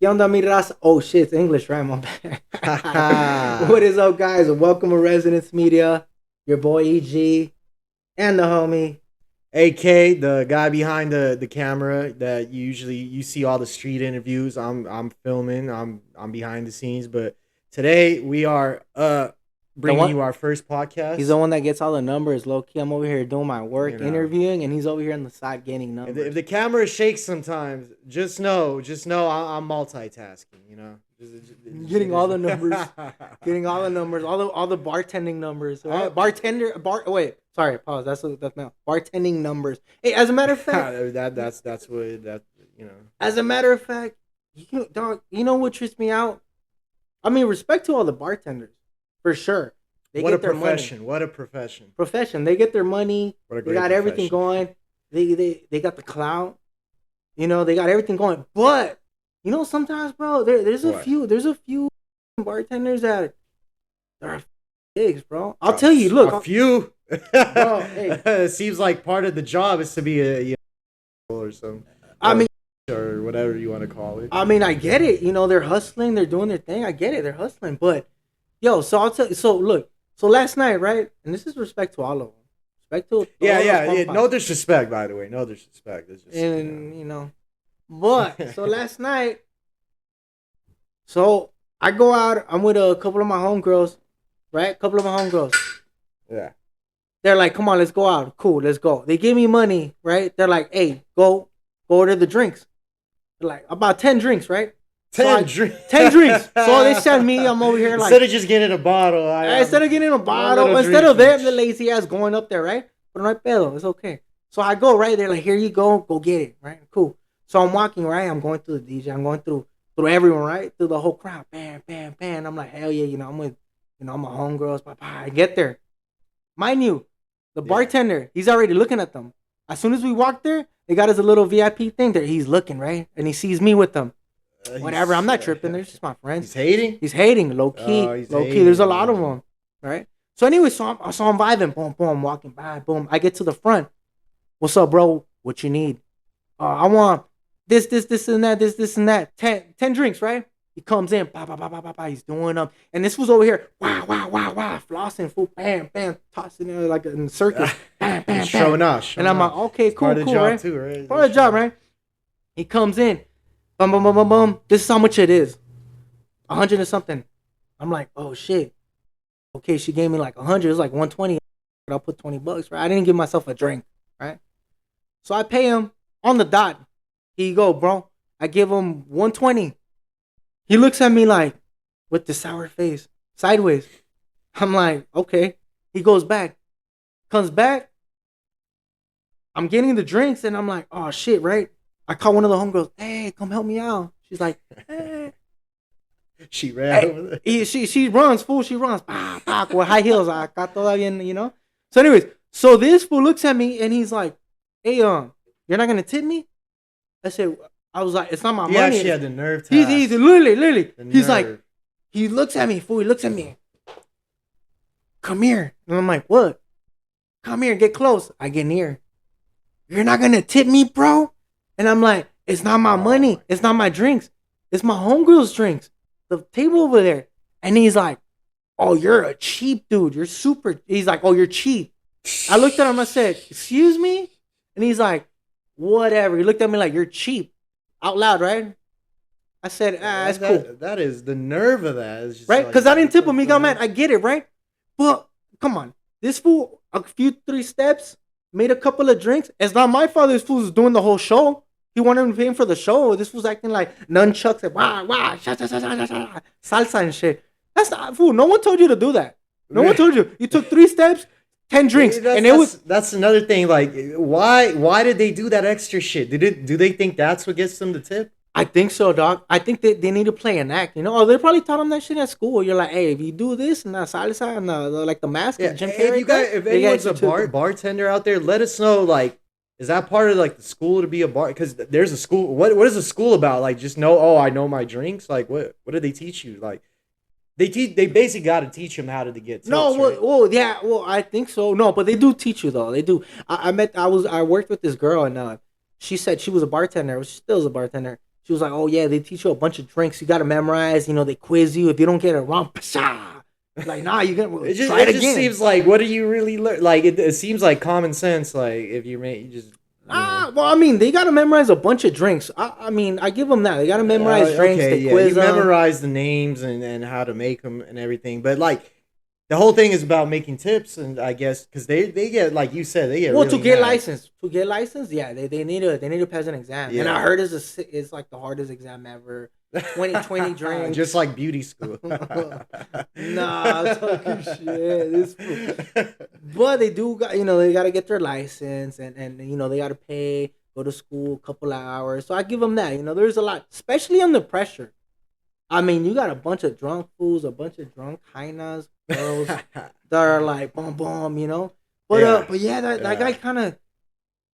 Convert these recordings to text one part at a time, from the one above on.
¿Qué onda, mi raza? Oh, shit, it's English, right? My bad. AK, What is up, guys? Welcome to Rezenens Media. Your boy EG and the homie. the guy behind the camera that usually you see all the street interviews. I'm filming. I'm behind the scenes, but today we are bringing you our first podcast. He's the one that gets all the numbers. Low key, I'm over here doing my work, You know. interviewing, and he's over here on the side getting numbers. If the camera shakes sometimes, just know I'm multitasking. You know, Getting all the numbers, getting all the numbers, all the bartending numbers. Right? Sorry, pause. That's now bartending numbers. Hey, as a matter of fact, that's what that you know. As a matter of fact, you know what trips me out? I mean, respect to all the bartenders, for sure. What a profession! What a profession! They get their money. What a They great got everything going. They got the clout. You know, they got everything going. But you know, sometimes, bro, there's a few bartenders that are pigs, bro. I'll tell you. Look, a few. Bro, hey. It seems like part of the job is to be a or some. Or whatever you want to call it. I mean, I get it. You know, they're hustling. They're doing their thing. I get it. They're hustling. But, yo, so I'll tell you. So, look. So, last night, right? And this is respect to all of them. Respect to Yeah. No disrespect, by the way. No disrespect. It's just, you know. But, so last night, so I go out. I'm with a couple of my homegirls, right? Yeah. They're like, come on, let's go out. Cool, let's go. They give me money, right? They're like, hey, go order the drinks. They're like, about 10 drinks, right? 10 drinks. 10 drinks. So they send me, I'm over here like. Instead of just getting a bottle. Instead of them, the lazy ass going up there, right? But no hay pedo, it's okay. So I go, right? They're like, here you go get it, right? Cool. So I'm walking, right? I'm going through the DJ. I'm going through everyone, right? Through the whole crowd. Bam, bam, bam. I'm like, hell yeah, you know, I'm with, you know, my homegirls. I get there. Mind you, the bartender, he's already looking at them. As soon as we walk there, they got us a little VIP thing there. He's looking, right? And he sees me with them. Whatever, I'm not tripping. They're just my friends. He's hating, low key. There's a lot of them, right? So anyway, so I'm vibing. Boom, boom, walking by. Boom. I get to the front. What's up, bro? What you need? I want this, and that, this, and that. 10 drinks, right? He comes in. He's doing them. And this was over here. Wow. Flossing, fool. Bam, bam. Tossing it like in a circus. Bam, bam, bam. Showing off. And I'm like, okay, cool, part of the job right? too, right? Part of the job, right? He comes in. Boom. This is how much it is. 100 or something. I'm like, oh shit. Okay, she gave me like 100. It's like 120. I'll put $20, right? I didn't give myself a drink, right? So I pay him on the dot. Here you go, bro. I give him 120. He looks at me like with the sour face, sideways. I'm like, okay. He goes back. Comes back. I'm getting the drinks and I'm like, oh shit, right? I call one of the homegirls. Hey, come help me out. She's like, hey. She ran over there. She runs, fool. She runs. With high heels. Acá todavía, you know? So anyways, so this fool looks at me and he's like, hey, you're not going to tip me? I was like, it's not my money. She had the nerve to He's literally. He's like, he looks at me, fool. He looks at me. Come here. And I'm like, what? Come here. Get close. I get near. You're not going to tip me, bro? And I'm like, it's not my money. It's not my drinks. It's my homegirl's drinks. The table over there. And he's like, oh, you're a cheap dude. You're super. He's like, oh, you're cheap. I looked at him. I said, excuse me? And he's like, whatever. He looked at me like, you're cheap. Out loud, right? I said, that's cool. That is the nerve of that. Right? Because I didn't tip him. He got mad. I get it, right? But, come on. This fool, a few 3 steps, made a couple of drinks. It's not my fault. This fool's doing the whole show. He wanted him to pay him for the show. This was acting like nunchucks and salsa and shit. That's not, fool. No one told you to do that. No one told you. You took 3 steps, 10 drinks, that's another thing. Like, why did they do that extra shit? Do they think that's what gets them the tip? I think so, dog. I think they need to play an act. You know, or they probably taught them that shit at school. You're like, hey, if you do this and the salsa and the mask, and Jim Carrey. If anyone's a bartender out there, let us know. Like, is that part of like the school to be a bar? Because there's a school. What is a school about? Like, just know. Oh, I know my drinks. Like, what do they teach you? Like, they basically got to teach them how to get tips. No, well, I think so. No, but they do teach you though. They do. I worked with this girl and she said she was a bartender. She still is a bartender. She was like, oh yeah, they teach you a bunch of drinks. You got to memorize. You know, they quiz you. If you don't get it wrong, psha. Like, nah, you got to try it again. It just seems like, what do you really learn? Like, it seems like common sense. Like, if you just. Well, I mean, they got to memorize a bunch of drinks. I mean, I give them that. They got to memorize drinks. Okay, they quiz you them. memorize the names and how to make them and everything. But, like, the whole thing is about making tips, and I guess because they get, like you said, they get well, really to get mad. licensed, yeah, they need to pass an exam. Yeah. And I heard it's like the hardest exam ever. 20 drinks, just like beauty school. Nah, talking shit. But they do got, they got to get their license, and they got to pay, go to school a couple of hours. So I give them that. There's a lot, especially under pressure. I mean, you got a bunch of drunk fools, a bunch of drunk hyenas, girls that are like boom boom, But yeah, that guy kind of.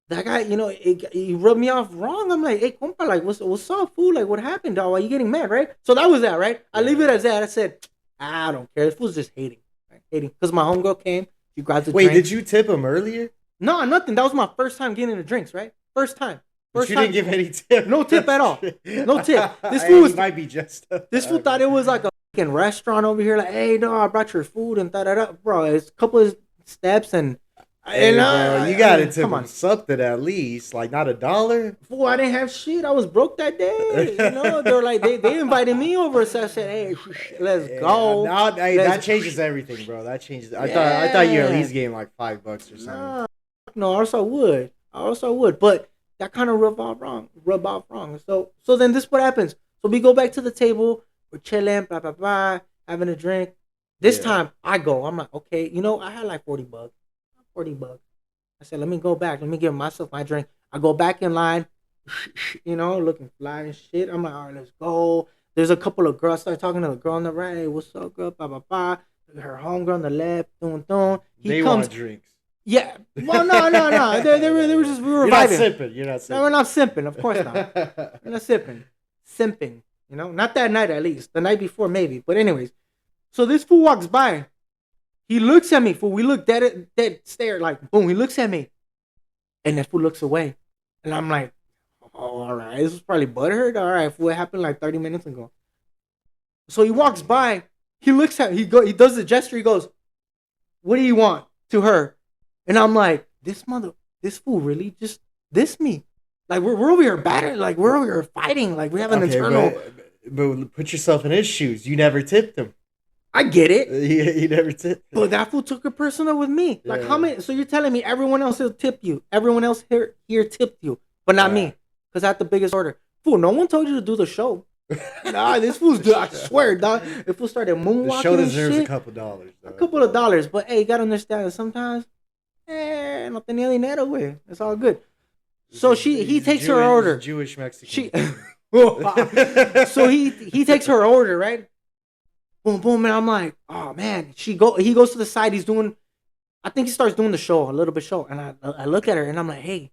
That guy, he rubbed me off wrong. I'm like, hey, compa, like, what's up, fool? Like, what happened, dog? Why you getting mad, right? So that was that, right? I leave it as that. I said, I don't care. This fool's just hating. Right? Hating. Because my homegirl came. She grabbed the drink. Wait, did you tip him earlier? No, nothing. That was my first time getting the drinks, right? First time. But you didn't give any tip. No tip at all. No tip. This fool might be just. This fool thought it was like a fucking restaurant over here. Like, hey, no, I brought your food and da-da-da. Bro, it's a couple of steps and... Hey, bro, you got to tip him something at least, like not $1. Fool, I didn't have shit. I was broke that day. They were like, they invited me over, so I said, hey, let's go. That changes everything, bro. That changes. I thought you at least gave him like $5 or something. No, I also would, but that kind of rub off wrong. So then this what happens. So we go back to the table. We're chilling, blah blah blah, having a drink. This time I go. I'm like, okay, I had like $40. $40. I said, let me go back. Let me give myself my drink. I go back in line, looking fly and shit. I'm like, all right, let's go. There's a couple of girls. I start talking to the girl on the right. Hey, what's up, girl? Blah, blah, blah. Her homegirl on the left. They want drinks. Yeah. Well, no. They were just, we were vibing. You're not sipping. No, we're not simping. Of course not. We're not sipping. Simping. Not that night at least. The night before maybe. But anyways. So this fool walks by. He looks at me, fool. We look dead stare, like, boom, he looks at me. And that fool looks away. And I'm like, oh, all right. This was probably butthurt. All right, fool, it happened like 30 minutes ago. So he walks by. He looks at, he does the gesture. He goes, what do you want? To her. And I'm like, this fool really just dissed me. Like, we're over here battering. Like, we're over here fighting. Like, we have an internal. But put yourself in his shoes. You never tipped him. I get it. You never tipped. But that fool took it personal with me. Like, how many? So you're telling me everyone else will tip you? Everyone else here tipped you, but not me, because I had the biggest order. Fool, no one told you to do the show. Nah, this fool's. I swear, dog. If fool started moonwalking, the show deserves shit, a couple dollars. Dog. A couple of dollars, but hey, you gotta understand that sometimes, no tenía dinero, güey. It's all good. So he takes her order. Jewish Mexican. So he takes her order, right? Boom, boom, and I'm like, oh man. He goes to the side. I think he starts doing the show, a little bit show, and I look at her and I'm like, hey,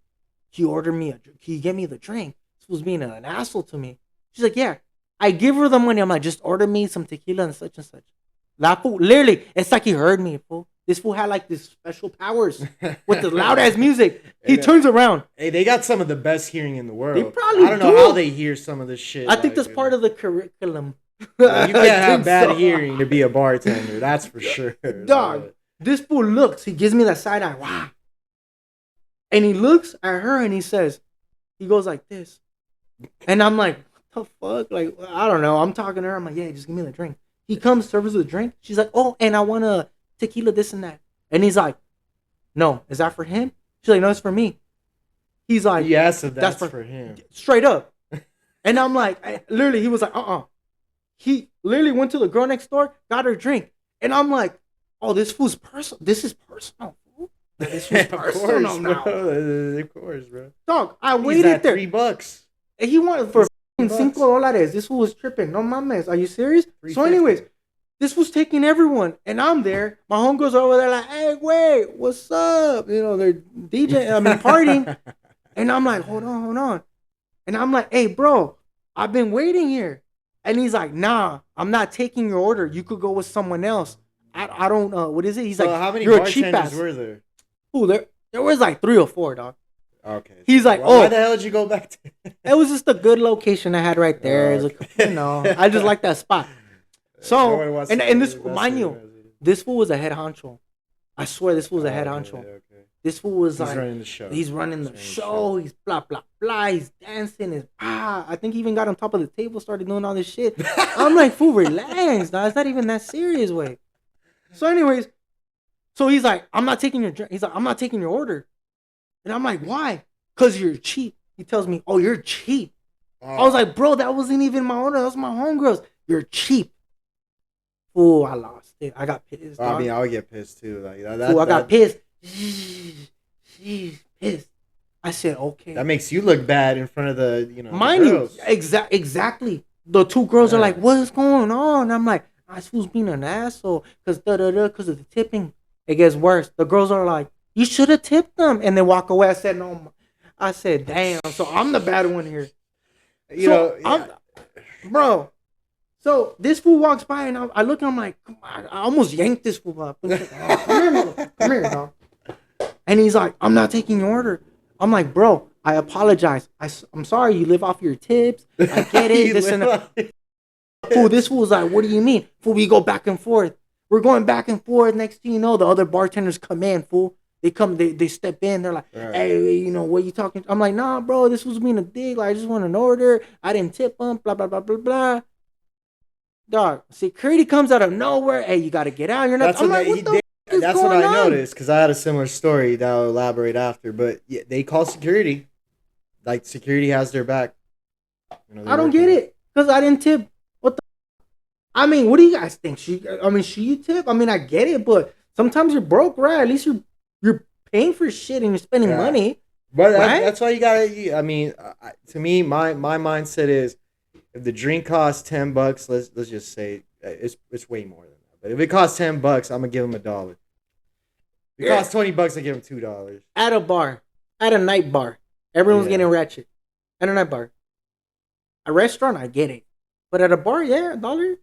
can you get me the drink? This was being an asshole to me. She's like, yeah. I give her the money. I'm like, just order me some tequila and such and such. That fool, literally, it's like he heard me, fool. This fool had like this special powers with the loud ass music. He turns around. Hey, they got some of the best hearing in the world. They probably I don't know how they hear some of this shit. I think that's part of the curriculum. You can't have bad hearing to be a bartender. That's for sure. Dog, this fool looks. He gives me that side eye. Wow. And he looks at her and he goes like this. And I'm like, what the fuck? Like, I don't know. I'm talking to her. I'm like, yeah, just give me the drink. He comes, serves her the drink. She's like, oh, and I want a tequila, this and that. And he's like, no, is that for him? She's like, no, it's for me. He's like, yes, yeah, so that's for him. Straight up. And I'm like, literally, he was like, He literally went to the girl next door, got her drink. And I'm like, oh, this fool's personal. This is personal, fool. This is personal now. Of course, bro. Dog, I waited there. $3. And he wanted for $5. This fool was tripping. No mames. Are you serious? So anyways, this was taking everyone. And I'm there. My homegirls are over there like, hey, wait, what's up? They're partying. And I'm like, hold on. And I'm like, hey, bro, I've been waiting here. And he's like, nah, I'm not taking your order. You could go with someone else. I don't, what is it? He's like, how many you're a cheap bartenders ass. were there? Ooh, there was like 3 or 4, dog. Okay. He's like, why the hell did you go back to? It was just a good location I had right there. It's like, I just like that spot. So, and this, mind you, this fool was a head honcho. I swear this fool was a head honcho. Okay. This fool was he's running the show. He's running the show. He's blah, blah, blah. He's dancing. I think he even got on top of the table, started doing all this shit. I'm like, fool, relax. Nah, it's not even that serious, way. So anyways, so he's like, I'm not taking your drink. He's like, I'm not taking your order. And I'm like, why? Because you're cheap. He tells me, oh, you're cheap. I was like, bro, that wasn't even my order. That was my homegirl's. You're cheap. Fool, I lost it. I got pissed. I mean, I would get pissed too. Like I got pissed. She's pissed. I said, okay. That makes you look bad in front of the, mind you, exactly. The two girls are like, what's going on? I'm like, this fool's being an asshole because because of the tipping. It gets worse. The girls are like, you should have tipped them, and they walk away. I said, no. I said, damn. So I'm the bad one here. Bro. So this fool walks by, and I look, and I'm like, I almost yanked this fool up. Come here, dog. And he's like, I'm not taking your order. I'm like, bro, I apologize. I'm sorry. You live off your tips. I get it. This and that. Fool, this fool's like, what do you mean? Fool, we go back and forth. We're going back and forth. Next thing you know, the other bartenders come in, fool. They come, they step in. They're like, hey, what are you talking? I'm like, nah, bro, this was being a dick. Like, I just want an order. I didn't tip them. Blah, blah, blah, blah, blah. Dog, security comes out of nowhere. Hey, you got to get out. You're not. I'm like, that's what I noticed, because I had a similar story that I'll elaborate after. But yeah, they call security. Like, security has their back. I don't get it, because I didn't tip. What the? I mean, what do you guys think? Should you tip? I mean, I get it, but sometimes you're broke, right? At least you're paying for shit and you're spending money. But right? That's why you gotta. I mean, to me, my mindset is, if the drink costs $10, let's just say it's way more than that. But if it costs $10, I'm gonna give them $1. If it costs $20, I give them $2. At a bar, at a night bar, everyone's getting ratchet. At a night bar, a restaurant, I get it, but at a bar, $1.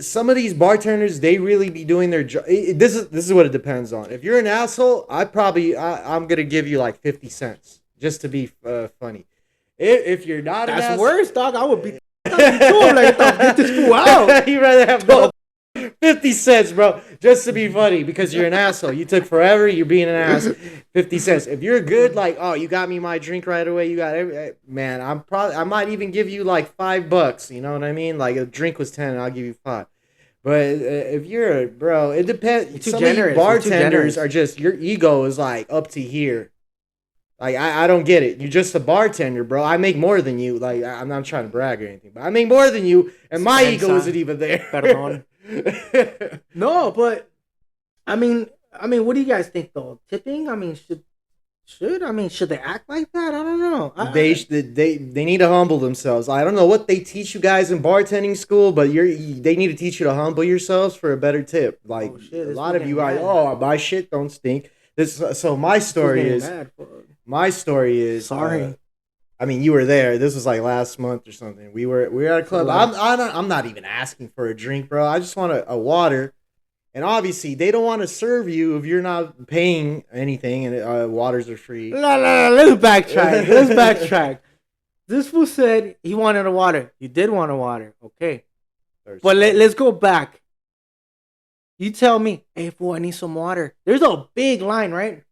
Some of these bartenders, they really be doing their job. This is what it depends on. If you're an asshole, I'm gonna give you like 50 cents just to be funny. If you're not an asshole, that's worse, dog. I would be like, get this fool out. You'd rather have 50 cents, bro, just to be funny, because you're an asshole. You took forever. You're being an ass. 50 cents. If you're good, like, oh, you got me my drink right away. You got man. I might even give you like $5. You know what I mean? Like, a drink was 10, and I'll give you 5. But if you're bro, it depends. Some of these bartenders are just, your ego is like up to here. Like, I don't get it. You're just a bartender, bro. I make more than you. Like, I'm not trying to brag or anything, but I make more than you, and my ego isn't even there. Perdón. No, but I mean, what do you guys think though? Tipping? I mean, should they act like that? I don't know. They need to humble themselves. I don't know what they teach you guys in bartending school, but they need to teach you to humble yourselves for a better tip. Like, a lot of you guys, my shit don't stink. My story is. Sorry. I mean, you were there. This was like last month or something. We were at a club. I'm not even asking for a drink, bro. I just want a water. And obviously, they don't want to serve you if you're not paying anything, and waters are free. Let's backtrack. This fool said he wanted a water. You did want a water, okay? But let's go back. You tell me, hey, fool, I need some water. There's a big line, right?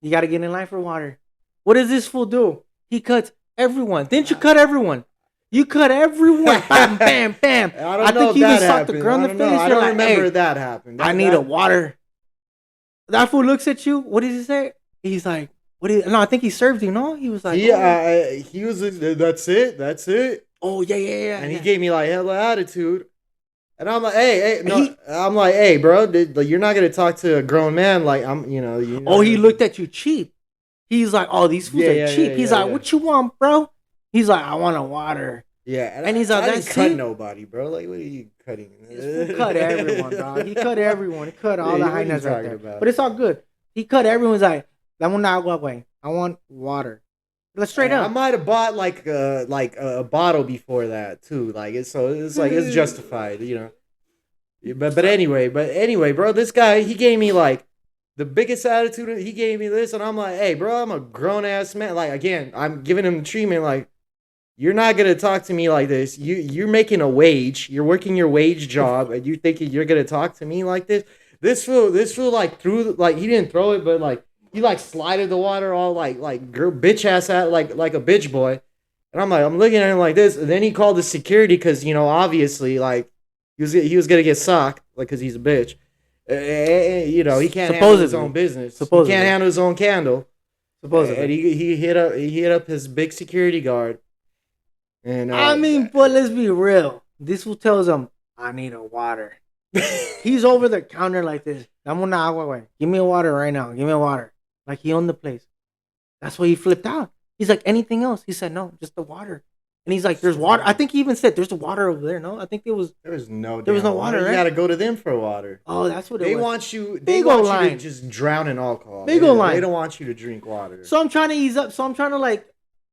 You got to get in line for water. What does this fool do? He cuts everyone. Didn't you cut everyone? You cut everyone. Bam, bam, bam. I think you even socked the girl in the face. I don't remember that happened. I need a water. That fool looks at you. What did he say? He's like, no, I think he served you, no? He was like, he was, that's it. Oh, yeah. And he gave me like hella attitude. And I'm like, hey, bro, you're not gonna talk to a grown man like I'm, he looked at you cheap. He's like, oh, these fools are cheap. He's like, what you want, bro? He's like, I want a water. Yeah, and he's like, I didn't cut nobody, bro. Like, what are you cutting? He cut everyone, bro. He cut everyone. He cut all the highness right there. But it's all good. He cut everyone. He's like, I want water. Let's straight up. I might have bought like a bottle before that too. Like it's justified, But anyway, bro, this guy, he gave me like the biggest attitude. He gave me this, and I'm like, hey, bro, I'm a grown ass man. Like, again, I'm giving him the treatment. Like, you're not gonna talk to me like this. You're making a wage. You're working your wage job, and you thinking you're gonna talk to me like this. This fool like threw like he didn't throw it, but like he like slided the water all like girl bitch ass at like a bitch boy. And I'm looking at him like this, and then he called the security because obviously like he was gonna get socked like because he's a bitch. He can't handle his own business. Supposedly. He can't handle his own candle. Supposedly, and he hit up his big security guard. And I mean, but let's be real. This fool tells him, "I need a water." He's over the counter like this. Dame una agua, güey. Give me a water right now. Give me a water. Like he owned the place. That's why he flipped out. He's like, anything else? He said, no, just the water. And he's like, there's water. I think he even said, there's the water over there. No, I think there was no water. Right? You got to go to them for water. Oh, that's what they want you. They want you to just drown in alcohol. They don't want you to drink water. So I'm trying to ease up. So I'm trying to like,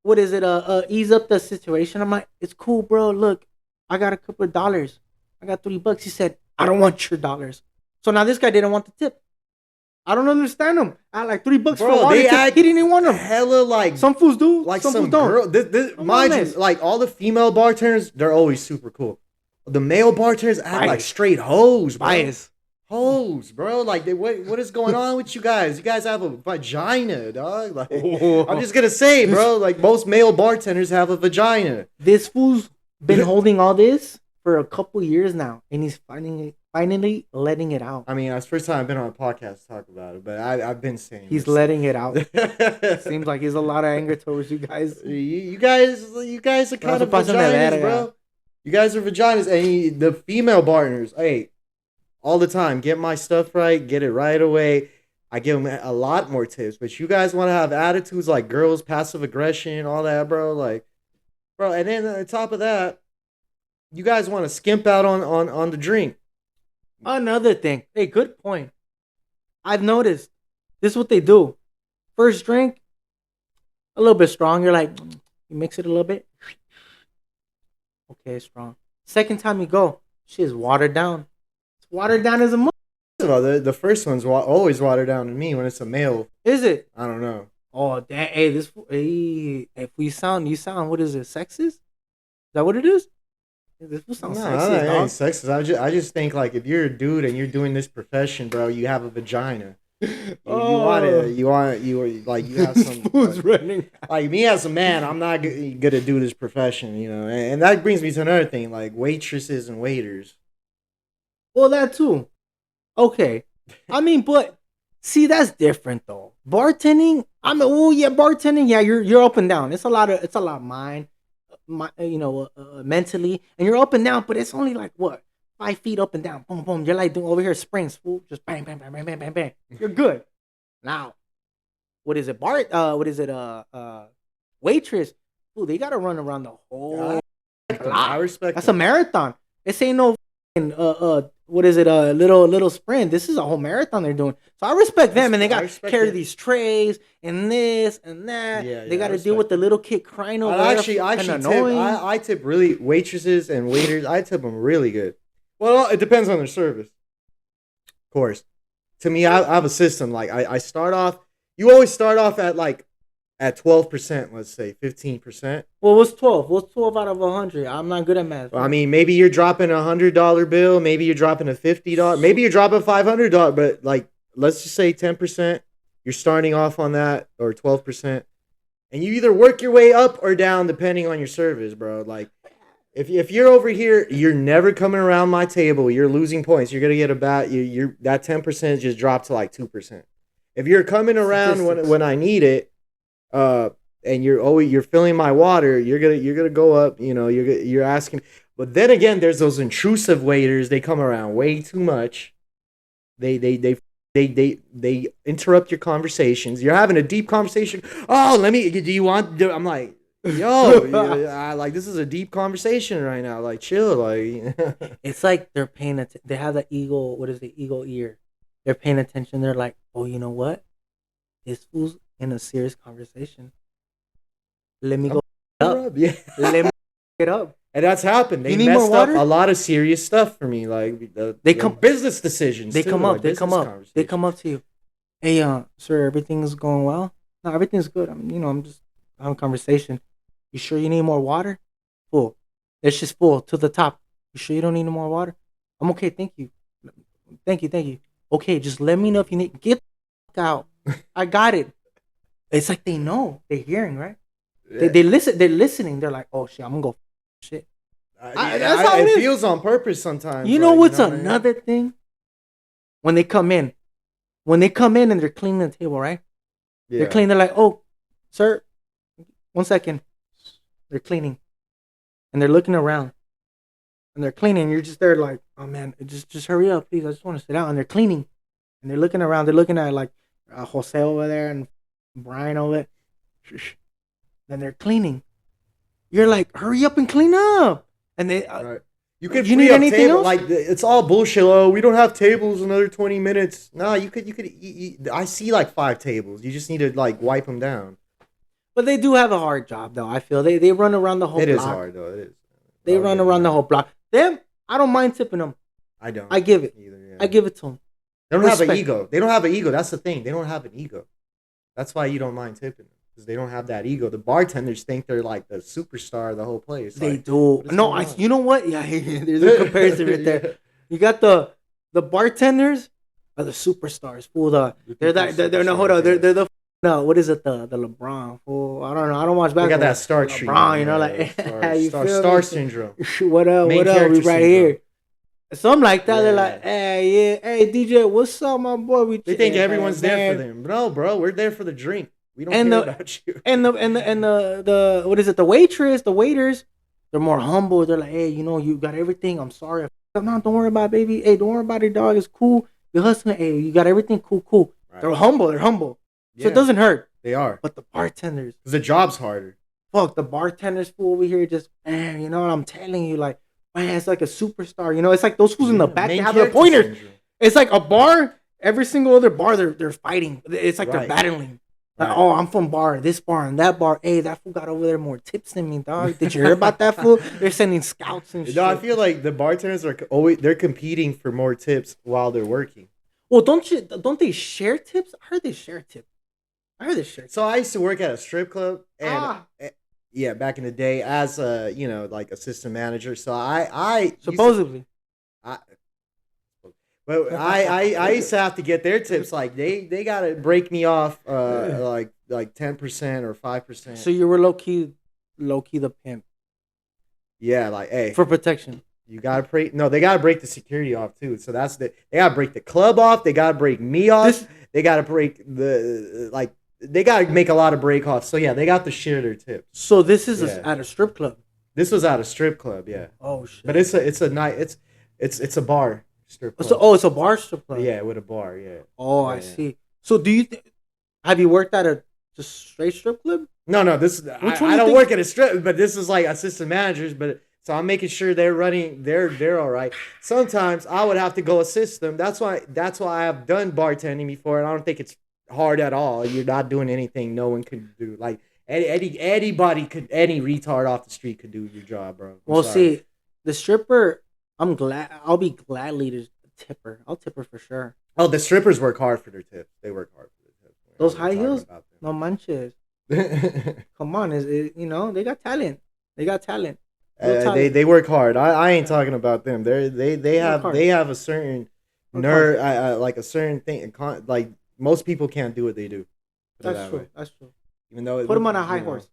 what is it? Ease up the situation. I'm like, it's cool, bro. Look, I got a couple of dollars. I got $3. He said, I don't want your dollars. So now this guy didn't want the tip. I don't understand him. I like $3 for water. He didn't even want them. Hella like some fools do, like some fools don't. Girl. This mind you, like all the female bartenders, they're always super cool. The male bartenders act like straight hoes, bro. Bias. Hoes, bro. Like what is going on with you guys? You guys have a vagina, dog. Like I'm just gonna say, bro. Like most male bartenders have a vagina. This fool's been holding all this for a couple years now, and he's finally letting it out. I mean, it's the first time I've been on a podcast to talk about it, but I've been saying he's letting it out. Seems like he's a lot of anger towards you guys. You guys are kind of vaginas, bro. You guys are vaginas, and the female partners, hey, all the time, get my stuff right, get it right away. I give them a lot more tips, but you guys want to have attitudes like girls, passive aggression, all that, bro. Like, bro, and then on top of that, you guys want to skimp out on the drink. Another thing. Hey, good point. I've noticed this is what they do. First drink, a little bit strong. You're like, you mix it a little bit. Okay, it's strong. Second time you go, shit is watered down. It's watered down as a mother. The first one's always watered down to me when it's a male. Is it? I don't know. Oh, damn. Hey, if you sound, what is it, sexist? Is that what it is? This will sound sexist, dog. Sexist. I just think like if you're a dude and you're doing this profession, bro, you have a vagina. You have some. Who's running? Like me as a man, I'm not gonna do this profession, and that brings me to another thing, like waitresses and waiters. Well, that too. Okay, I mean, but see, that's different though. Bartending, bartending. Yeah, you're up and down. It's a lot of mind. Mentally, and you're up and down, but it's only like what 5 feet up and down, boom, boom. You're like doing over here sprints, fool, just bang, bang, bang, bang, bang, bang, bang. You're good. Now, what is it, waitress? Ooh, they gotta run around the whole. I respect. That's a marathon. This ain't no little sprint. This is a whole marathon they're doing. So I respect them, and they got to carry these trays and this and that. They got to deal with the little kid crying over there. I tip really waitresses and waiters. I tip them really good. Well, it depends on their service, of course. To me, I have a system. Like I start off. You always start off at 12%, let's say 15%. Well, what's 12? What's 12 out of 100? I'm not good at math. Well, I mean, maybe you're dropping $100 bill. Maybe you're dropping a $50. Maybe you're dropping $500. But like, let's just say 10%. You're starting off on that, or 12%, and you either work your way up or down depending on your service, bro. Like, if you're over here, you're never coming around my table. You're losing points. You're gonna get a bat. You're that 10% just dropped to like 2%. If you're coming around when I need it. And you're filling my water, you're gonna go up, you're asking. But then again, there's those intrusive waiters. They come around way too much. They interrupt your conversations. You're having a deep conversation. Oh, do you want? I'm like, yo, like this is a deep conversation right now. Like, chill. Like, it's like they're paying attention. They have the eagle. What is the eagle ear? They're paying attention. They're like, oh, you know what? This fool's in a serious conversation. Let me go up. Yeah. Let me get up. And that's happened. They messed up a lot of serious stuff for me. Like they come business decisions. They come up. They come up to you. Hey, sir, everything's going well? No, everything's good. I'm just having a conversation. You sure you need more water? Full. It's just full to the top. You sure you don't need no more water? I'm okay, thank you. Thank you. Okay, just let me know if you need. Get the fuck out. I got it. It's like they know. They're hearing, right? Yeah. They listen. They're listening. They're like, oh shit, I'm gonna go. Shit. That's how it It is. feels on purpose sometimes. You know like, what's what I mean? another thing? When they come in, and they're cleaning the table, right? They're Yeah. cleaning. They're like, oh, sir, 1 second. They're cleaning, and they're looking around, and they're cleaning. You're just there, like, oh man, just hurry up, please. I just want to sit down. And they're cleaning, and they're looking around. They're looking at like Jose over there and Brian over there. Then they're cleaning. You're like, hurry up and clean up. And they, Right. You could you free need up anything table else? like it's all bullshit. Oh, we don't have tables another 20 minutes. No, you could I see like 5 tables. You just need to like wipe them down. But they do have a hard job, though. I feel they run around the whole It block. is hard though. It is. They I'll run give around them the that. whole block. Them, I don't mind tipping them. I don't. I give it. Either, yeah. I give it to them. They don't have an Respect. ego. They don't have an ego. That's the thing. They don't have an ego. That's why you don't mind tipping them because they don't have that ego. The bartenders think they're like the superstar of the whole place. They Like, do. what is No, going on? you know what? Yeah, there's a comparison right there. Yeah. You got the bartenders are the superstars. Fool, they're no hold on. They're the no. What is it? The LeBron. Fool, I don't know. I don't watch They basketball. got that star treatment. LeBron, you know, yeah, like you feel star me? syndrome. What up? Main What up? We character right syndrome. here. Something like that. They're Yeah. like, hey, yeah, hey, DJ, what's up, my boy? We They think chilling, everyone's there for man. them. No, bro, we're there for the drink. We don't And care the- about you. And the what is it? The waitress, the waiters, they're more humble. They're like, hey, you got everything. I'm sorry. No, don't worry about it, baby. Hey, don't worry about it, dog. It's cool. You're hustling. Hey, you got everything. Cool. Right. They're humble. They're humble. So Yeah, it doesn't hurt. they are. But the bartenders, Because the job's harder. fuck, the bartenders fool over here just, man, you know what I'm telling you? Like, man, it's like a superstar. It's like those fools in the back. They Main have their character pointers. syndrome. It's like a bar. Every single other bar, they're fighting. It's like they're Right. battling. Like, Right. oh, I'm from bar, this bar, and that bar. Hey, that fool got over there more tips than me, dog. Did you hear about that fool? They're sending scouts and shit. No, I feel like the bartenders are always they're competing for more tips while they're working. Well, don't they share tips? I heard they share tips. So I used to work at a strip club, and Ah. yeah, back in the day as a like assistant manager. So I used to- Supposedly. But I used to have to get their tips. Like they gotta break me off like 10% or 5%. So you were low key the pimp Yeah, like hey, for protection. you gotta break. No, they gotta break the security off too. So they gotta break the club off. They gotta break me off. They gotta break they gotta make a lot of break offs. So yeah, they got to share their tips. So this is Yeah. at a strip club. This was at a strip club, yeah. Oh shit. But it's a night. It's a bar strip club. So it's a bar strip club. Yeah, with a bar. Yeah. Oh, Yeah, I yeah. see. So do you have you worked at a just straight strip club? No. This one I do you don't think- work at a strip, but this is like assistant managers. But so I'm making sure they're running. They're all right. Sometimes I would have to go assist them. That's why I have done bartending before, and I don't think it's hard at all. You're not doing anything no one could do. Like anybody could, any retard off the street could do your job, bro. I'm Well, sorry. see, the stripper, I'll be gladly to tip her. I'll tip her for sure. Oh, the strippers work hard for their tips. They work hard for their tips. Those I'm high talking heels? about No manches. them. Come on, they got talent. They got talent. Real talent. They work hard. I ain't talking about them. They have hard. a certain Work nerve, like a certain thing. Like most people can't do what they do. Put it That's that true. way. That's true. Even though Put them on a high you know, horse.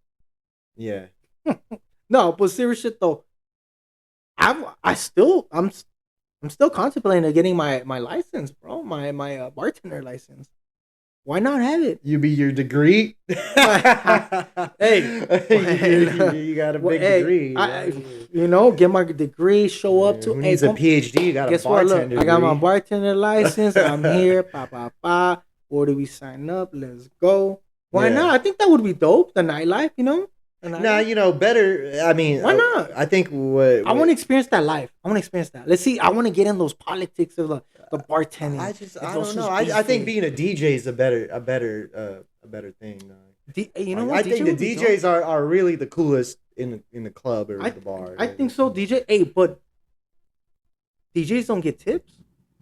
Yeah. No, but serious shit though. I'm still contemplating getting my license, bro. My bartender license. Why not have it? You be your degree. you got a Well, big hey, degree. get my degree, show up to. Who Hey, needs a come- PhD? You got guess a what? Look, bartender I got my degree. bartender license. I'm here. Pa. Where do we sign up? Let's go. Why Yeah. not? I think that would be dope. The nightlife, The Nah, nightlife. better. I mean, Why not? I think what I want to experience that life. I want to experience that. Let's see. I want to get in those politics of the bartending. I those don't know. who's I think beefing. being a DJ is a better thing. You know what? I think DJ the would be dope. DJs are really the coolest in the club or the bar. I think so, DJ. Hey, but DJs don't get tips.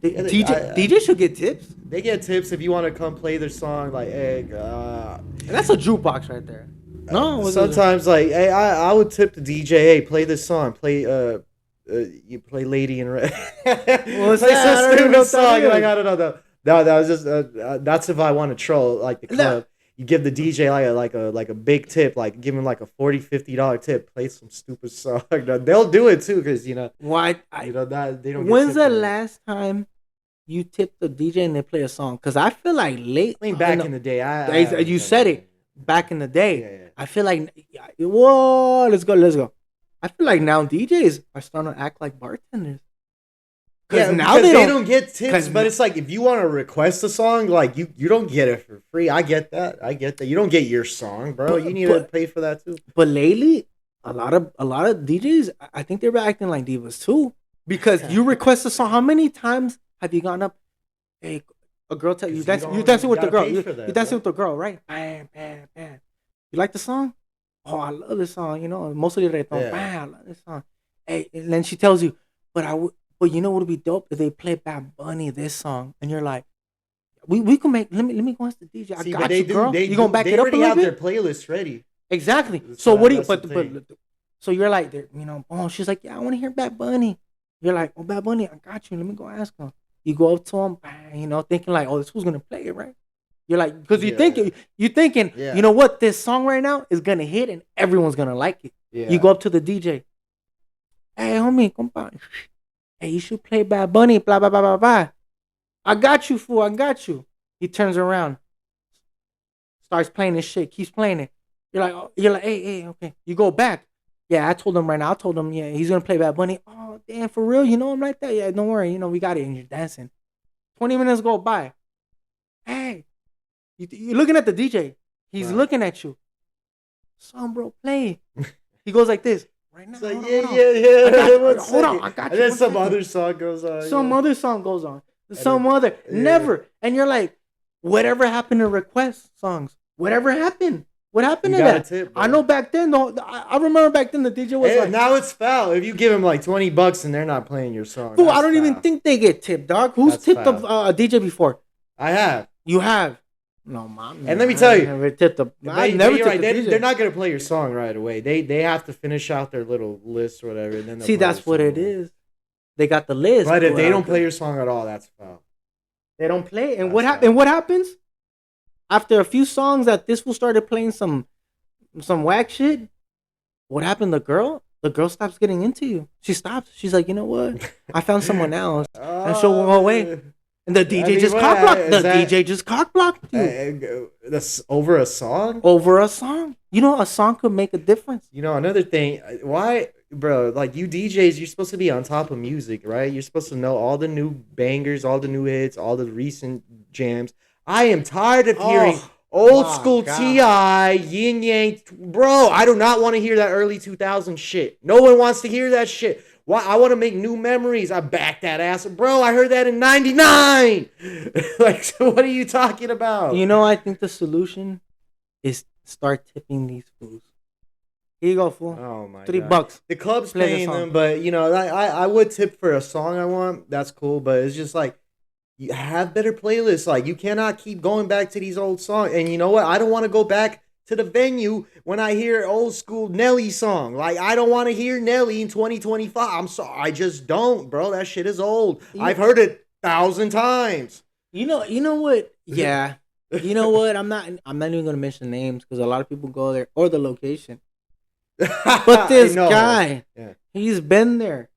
Yeah, DJ should get tips. They get tips if you want to come play their song. Like, hey, And that's a jukebox right there. No, sometimes like, hey, I would tip the DJ. Hey, play this song. Play you play Lady in Red. Play some stupid song. Like, I don't know. No, that was just that's if I want to troll like the club. You give the DJ like a big tip, like give him like a $40-$50 tip. Play some stupid song. They'll do it too, because why? That they don't. When's the last time you tip the DJ and they play a song? Because I feel like back in the day, you said it. Back in the day, yeah. I feel like whoa, let's go. I feel like now DJs are starting to act like bartenders. Because now they don't get tips, but it's like if you want to request a song, like you don't get it for free. I get that. You don't get your song, bro. You need to pay for that too. But lately, a lot of DJs, I think they're acting like divas too. Because you request a song, how many times have you gone up? Hey, a girl tell you dancing with the girl. You're dancing with the girl, right? Bam, bam, bam. You like the song? Oh, I love this song. Mostly reggaeton. Bam, I love this song. Hey, and then she tells you, but you know what would be dope if they play Bad Bunny this song, and you're like, we can make. Let me go ask the DJ. I got you, girl. You gonna back it up a little bit? They already have their playlist ready. Exactly. So what do you? But so you're like, oh, she's like, yeah, I want to hear Bad Bunny. You're like, oh, Bad Bunny, I got you. Let me go ask him. You go up to him, bang, thinking like, oh, this who's gonna play it, right? You're like, because you're thinking, you know what, this song right now is gonna hit and everyone's gonna like it. Yeah. You go up to the DJ. Hey, homie, compa. Hey, you should play Bad Bunny, blah, blah, blah, blah, blah. I got you, fool. I got you. He turns around, starts playing this shit, keeps playing it. You're like, hey, okay. You go back. Yeah, I told him right now. I told him, yeah, he's going to play Bad Bunny. Oh, damn, for real? You know him like that? Yeah, don't worry. We got it. And you're dancing. 20 minutes go by. Hey, you're looking at the DJ. He's looking at you. Son, bro, play. He goes like this. Right now. Like, yeah. Hold on, I got you. And then some other song goes on. Other song goes on. Never. And you're like, whatever happened to request songs? Whatever happened? What happened to that? Tip, I know back then, though. I remember back then the DJ was like, now it's foul. If you give them like $20 and they're not playing your song. Fool, I don't even think they get tipped, dog. Who's tipped a DJ before? I have. You have? No, mom. And let me tell you, I never tipped a DJ. They're not gonna play your song right away. They have to finish out their little list or whatever. And then see, that's what it is. They got the list. But if they don't play your song at all, that's foul. They don't play. And what happens? After a few songs that this fool started playing some whack shit, what happened? The girl stops getting into you. She stops. She's like, you know what? I found someone else. And she'll go away. And the DJ just cockblocked. DJ just cockblocked you. That's over a song? Over a song. A song could make a difference. Another thing. Why, bro, like you DJs, you're supposed to be on top of music, right? You're supposed to know all the new bangers, all the new hits, all the recent jams. I am tired of hearing old school T.I., Yin Yang. Bro, I do not want to hear that early 2000 shit. No one wants to hear that shit. Why? I want to make new memories. I back that ass. Bro, I heard that in 99. Like, so what are you talking about? I think the solution is start tipping these fools. Here you go, fool. Oh, my $3. The club's paying them, but, I would tip for a song I want. That's cool, but it's just like, you have better playlists. Like, you cannot keep going back to these old songs. And you know what? I don't want to go back to the venue when I hear old school Nelly song. Like, I don't want to hear Nelly in 2025. I'm sorry. I just don't, bro. That shit is old. I've heard it 1,000 times. You know what? Yeah. You know what? I'm not even going to mention names because a lot of people go there or the location. But this guy, he's been there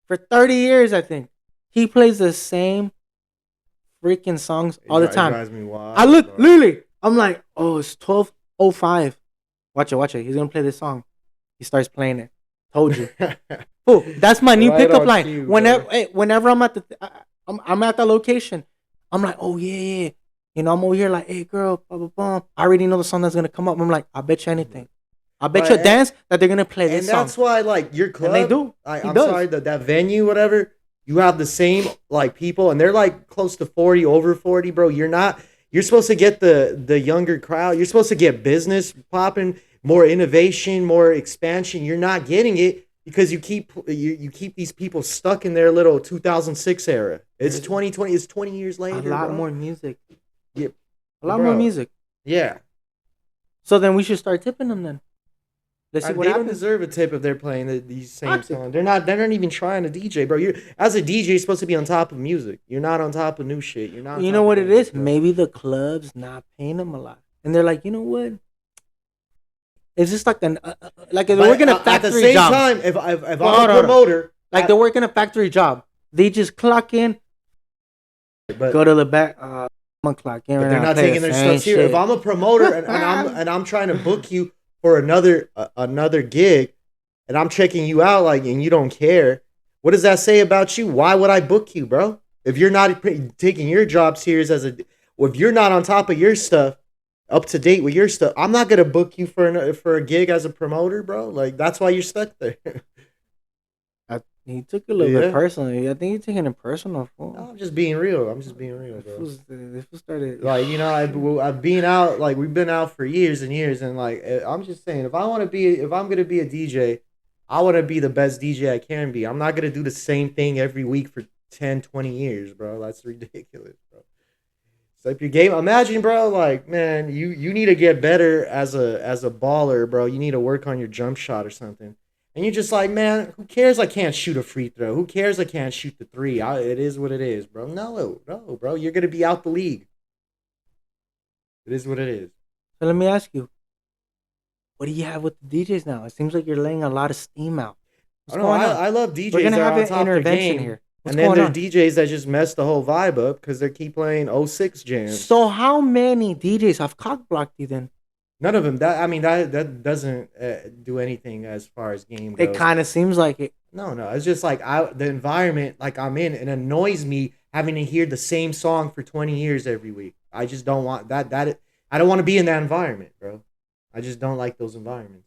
for 30 years, I think. He plays the same freaking songs all the time. Drives me wild, I look, literally, I'm like, oh, it's 12:05. Watch it. He's gonna play this song. He starts playing it. Told you. Fool, that's my new pickup line. Cue, whenever I'm at I'm at the location, I'm like, oh yeah. I'm over here like, hey girl, blah blah blah. I already know the song that's gonna come up. I'm like, I bet you anything. I bet you a dance that they're gonna play this song. And that's why, like, your club. And they do. I'm sorry, that venue, whatever. You have the same like people, and they're like close to 40, over 40, bro. You're supposed to get the younger crowd. You're supposed to get business popping, more innovation, more expansion. You're not getting it because you keep these people stuck in their little 2006 era. It's There's 2020. It's 20 years a later, lot bro. more music. Yeah, A lot more bro. music. Yeah. So then we should start tipping them then. Let's see what They don't happens. deserve a tip if they're playing these same Toxic. songs. They're not. They're not even trying to DJ, bro. You're as a DJ, you're supposed to be on top of music. You're not on top of new shit. You're not. On You top know of what it anything, is? bro. Maybe the club's not paying them a lot, and they're like, you know what? It's just like like they're But, working a at the factory same job. time, if Well, I'm hold a on. promoter, Like they're working a factory job. They just clock in, but go to the back. I'm gonna clock in. but Right they're now, not play taking the their same stuff serious. shit. If I'm a promoter and I'm trying to book you for another gig, and I'm checking you out like and you don't care, what does that say about you? Why would I book you, bro? If you're not taking your job serious if you're not on top of your stuff, up to date with your stuff, I'm not gonna book you for a gig as a promoter, bro. Like that's why you're stuck there. He took it a little Yeah. bit personally. I think he's taking it personal. Fool. No, I'm just being real. I'm just being real, bro. This fool started Like I've been out like we've been out for years and years, and like I'm just saying if I'm gonna be a DJ, I want to be the best DJ I can be. I'm not gonna do the same thing every week for 10, 20 years, bro. That's ridiculous, bro. Step your game. Imagine, bro. Like man, you need to get better as a baller, bro. You need to work on your jump shot or something. And you're just like, man, who cares? I can't shoot a free throw. Who cares? I can't shoot the three. It is what it is, bro. No, bro. You're gonna be out the league. It is what it is. So let me ask you, what do you have with the DJs now? It seems like you're letting a lot of steam out. I What's don't know. going on? I love DJs. We're gonna that are have on an top of their intervention game. here. What's And then going there are on? DJs that just mess the whole vibe up because they keep playing '06 jams. So how many DJs have cock blocked you then? None of them. That doesn't do anything as far as game goes. It kind of seems like it. No. It's just like the environment like I'm in. It annoys me having to hear the same song for 20 years every week. I just don't want that. I don't want to be in that environment, bro. I just don't like those environments.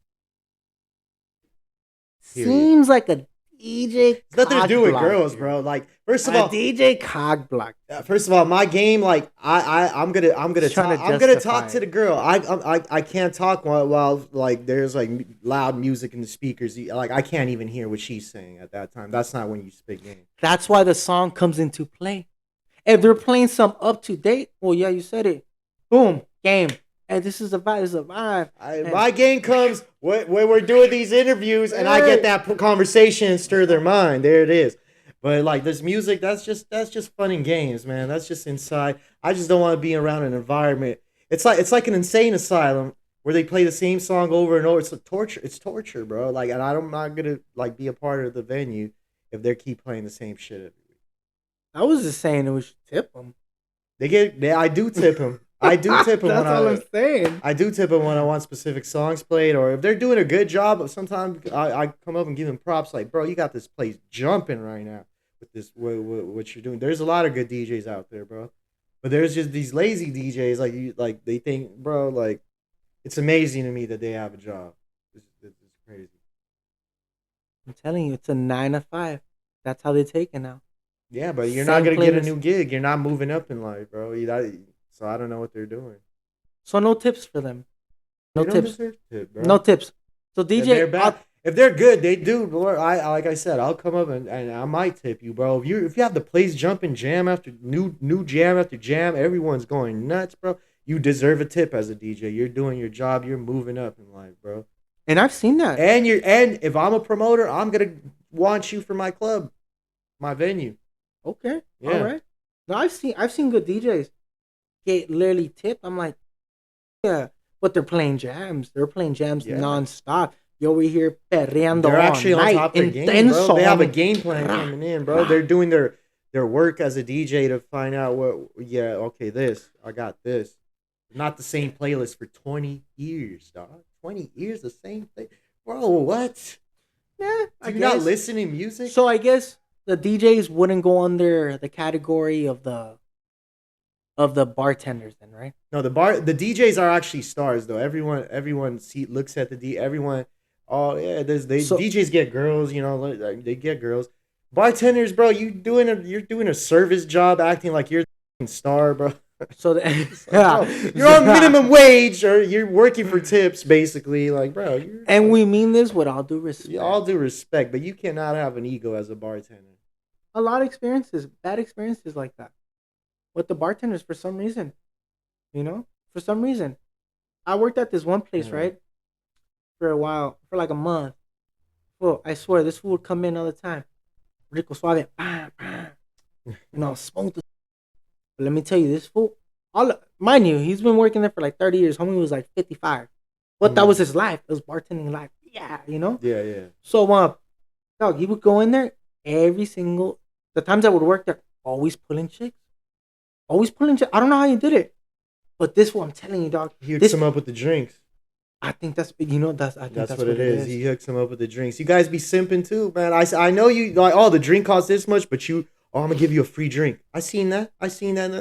Period. Seems like a DJ. It's nothing to do with cock girls, block, bro. Like first of A all, DJ cock block. First of all, my game, like I'm gonna Just trying talk, to I'm gonna justify talk to it. the girl. I can't talk while like there's like loud music in the speakers. Like I can't even hear what she's saying at that time. That's not when you spit game. That's why the song comes into play. If they're playing some up to date, well, yeah, you said it. Boom, game. Hey, this is a vibe. This is a vibe. My game comes when we're doing these interviews, and I get that conversation and stir their mind. There it is. But like this music, that's just fun and games, man. That's just inside. I just don't want to be around an environment. It's like an insane asylum where they play the same song over and over. It's like torture. It's torture, bro. Like, and I'm not gonna like be a part of the venue if they keep playing the same shit every week. I was just saying that we should tip them. I do tip them. I do tip them. That's all I'm saying. I do tip them when I want specific songs played, or if they're doing a good job. Sometimes I come up and give them props, like, bro, you got this place jumping right now with this what you're doing. There's a lot of good DJs out there, bro, but there's just these lazy DJs, like they think, bro, like it's amazing to me that they have a job. It's crazy. I'm telling you, it's a 9 to 5. That's how they take it now. Yeah, but you're Same not gonna get a playlist. new gig. You're not moving up in life, bro. So I don't know what they're doing. So no tips for them. No They don't tips. deserve tip, bro. No tips. So If DJ, they're bad, if they're good, they do. Lord, I like I said, I'll come up and I might tip you, bro. If you have the place jumping jam after new jam after jam, everyone's going nuts, bro. You deserve a tip as a DJ. You're doing your job. You're moving up in life, bro. and I've seen that. And if I'm a promoter, I'm gonna want you for my club, my venue. Okay, Yeah. all right. No, I've seen good DJs get literally tipped. I'm like, yeah, but they're playing jams. They're playing jams Yeah. nonstop. You over here perreando They're all actually on night, top of their game, intenso, bro. They have a homie. game plan coming in, bro. They're doing their work as a DJ to find out what. Yeah, okay, I got this. Not the same playlist for 20 years, dog. 20 years, the same thing, bro. What? Yeah, Do you not listen to music? So I guess the DJs wouldn't go under the category of the bartenders, then, right? No, the DJs are actually stars though. Everyone looks at everyone. Oh yeah, DJs get girls. You know, like, they get girls. Bartenders, bro, you're doing a service job, acting like you're the star, bro. So Bro, you're on minimum wage or you're working for tips, basically. Like, bro, and we mean this with all due respect. all due respect, but you cannot have an ego as a bartender. A lot of experiences, bad experiences like that with the bartenders for some reason. For some reason, I worked at this one place, right, for a while, for like a month. Well, I swear, this fool would come in all the time, rico suave, smoke the. But let me tell you, this fool, mind you, he's been working there for like 30 years. Homie was like 55. But that was his life. It was bartending life. Yeah, Yeah. So, dog, he would go in there the times I would work there, always pulling chicks. Always pulling chicks. I don't know how he did it. But this one, I'm telling you, dog. He hooks him up with the drinks. I think that's what it is. He hooks him up with the drinks. You guys be simping too, man. I know you like, oh, the drink costs this much, but I'm gonna give you a free drink. I seen that. I think that's